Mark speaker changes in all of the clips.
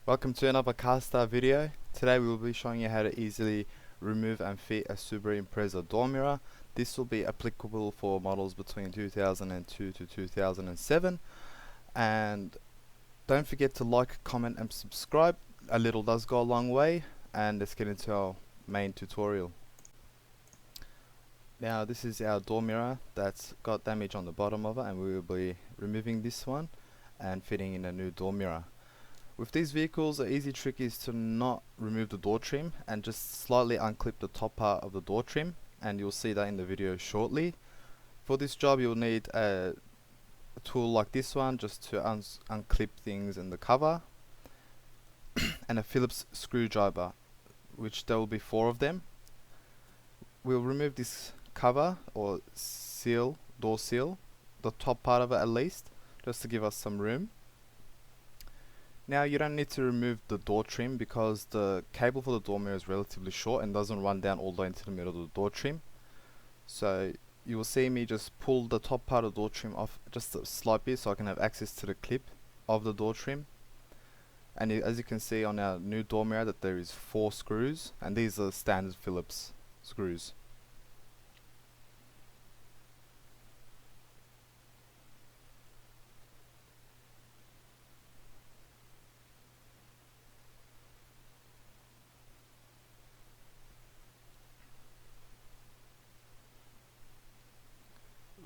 Speaker 1: Welcome to another CARSTAR video. Today we will be showing you how to easily remove and fit a Subaru Impreza door mirror. This will be applicable for models between 2002 to 2007. And don't forget to like, comment and subscribe. A little does go a long way. And let's get into our main tutorial. Now this is our door mirror that's got damage on the bottom of it, and we will be removing this one and fitting in a new door mirror. With these vehicles, the easy trick is to not remove the door trim and just slightly unclip the top part of the door trim, and you'll see that in the video shortly. For this job you'll need a tool like this one just to unclip things in the cover and a Phillips screwdriver, which there will be 4 of them. We'll remove this cover or seal, door seal, the top part of it at least, just to give us some room. Now you don't need to remove the door trim because the cable for the door mirror is relatively short and doesn't run down all the way into the middle of the door trim. So you will see me just pull the top part of the door trim off just a slight bit so I can have access to the clip of the door trim. And as you can see on our new door mirror that there is 4 screws, and these are standard Phillips screws.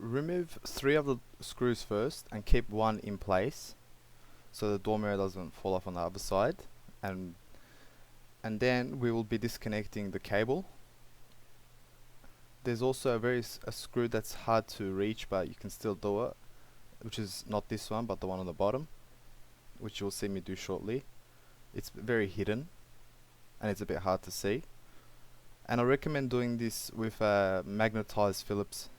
Speaker 1: Remove 3 of the screws first and keep 1 in place so the door mirror doesn't fall off on the other side, and then we will be disconnecting the cable. There's also a screw that's hard to reach, but you can still do it, which is not this one but the one on the bottom, which you'll see me do shortly. It's very hidden and it's a bit hard to see, and I recommend doing this with a magnetized Phillips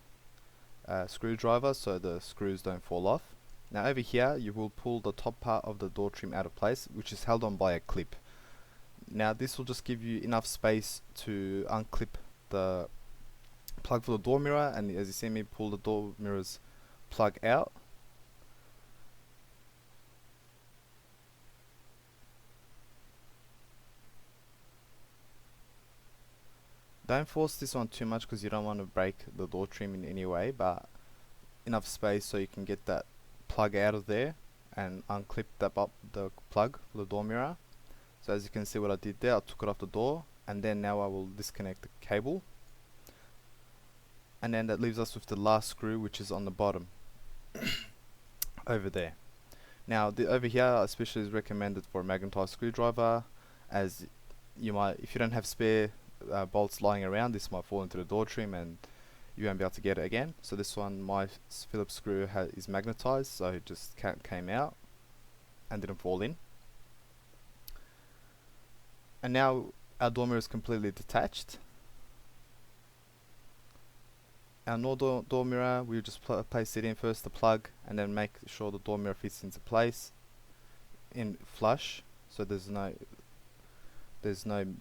Speaker 1: screwdriver so the screws don't fall off. Now over here you will pull the top part of the door trim out of place, which is held on by a clip. Now this will just give you enough space to unclip the plug for the door mirror, and as you see me pull the door mirror's plug out. Don't force this on too much because you don't want to break the door trim in any way, but enough space so you can get that plug out of there and unclip the plug for the door mirror. So as you can see what I did there, I took it off the door, and then now I will disconnect the cable, and then that leaves us with the last screw, which is on the bottom over there. Now over here especially is recommended for a magnetized screwdriver, as you might, if you don't have spare bolts lying around, this might fall into the door trim and you won't be able to get it again. So this one, my Phillips screw is magnetized, so it just came out and didn't fall in. And now our door mirror is completely detached. Our door mirror, we just place it in first, the plug, and then make sure the door mirror fits into place in flush, so there's no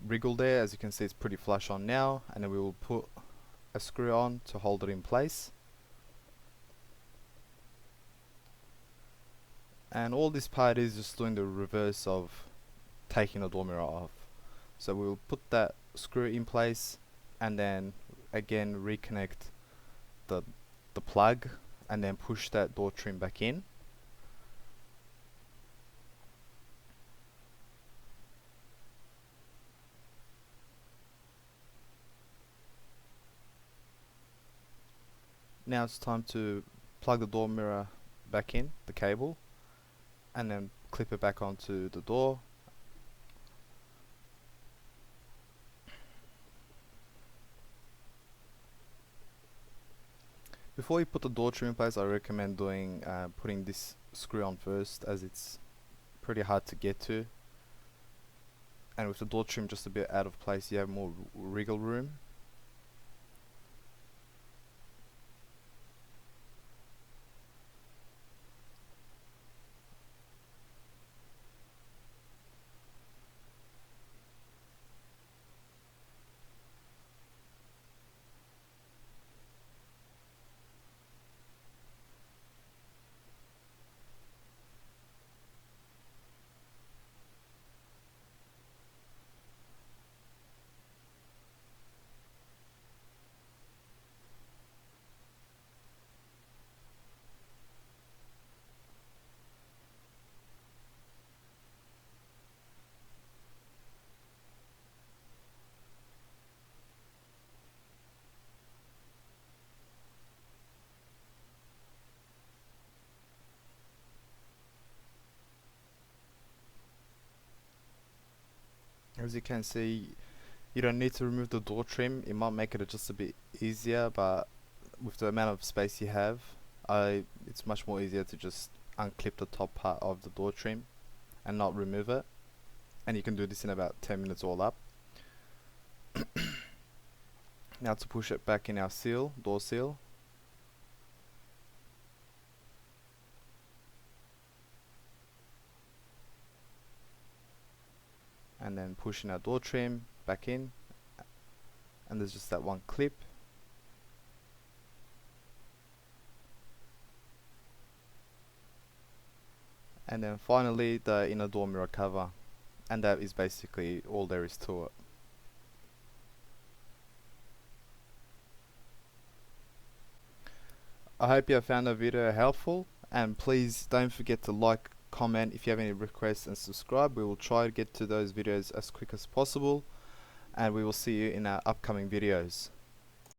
Speaker 1: wriggle there. As you can see, it's pretty flush on now, and then we will put a screw on to hold it in place. And all this part is just doing the reverse of taking the door mirror off. So we will put that screw in place and then again reconnect the plug and then push that door trim back in. Now it's time to plug the door mirror back in, the cable, and then clip it back onto the door. Before you put the door trim in place, I recommend putting this screw on first, as it's pretty hard to get to, and with the door trim just a bit out of place you have more wriggle room. As you can see, you don't need to remove the door trim. It might make it just a bit easier, but with the amount of space you have, it's much more easier to just unclip the top part of the door trim and not remove it. And you can do this in about 10 minutes all up. Now to push it back in our seal, door seal. And then pushing our door trim back in, and there's just that one clip. And then finally the inner door mirror cover, and that is basically all there is to it. I hope you have found the video helpful, and please don't forget to like, comment if you have any requests, and subscribe. We will try to get to those videos as quick as possible, and we will see you in our upcoming videos.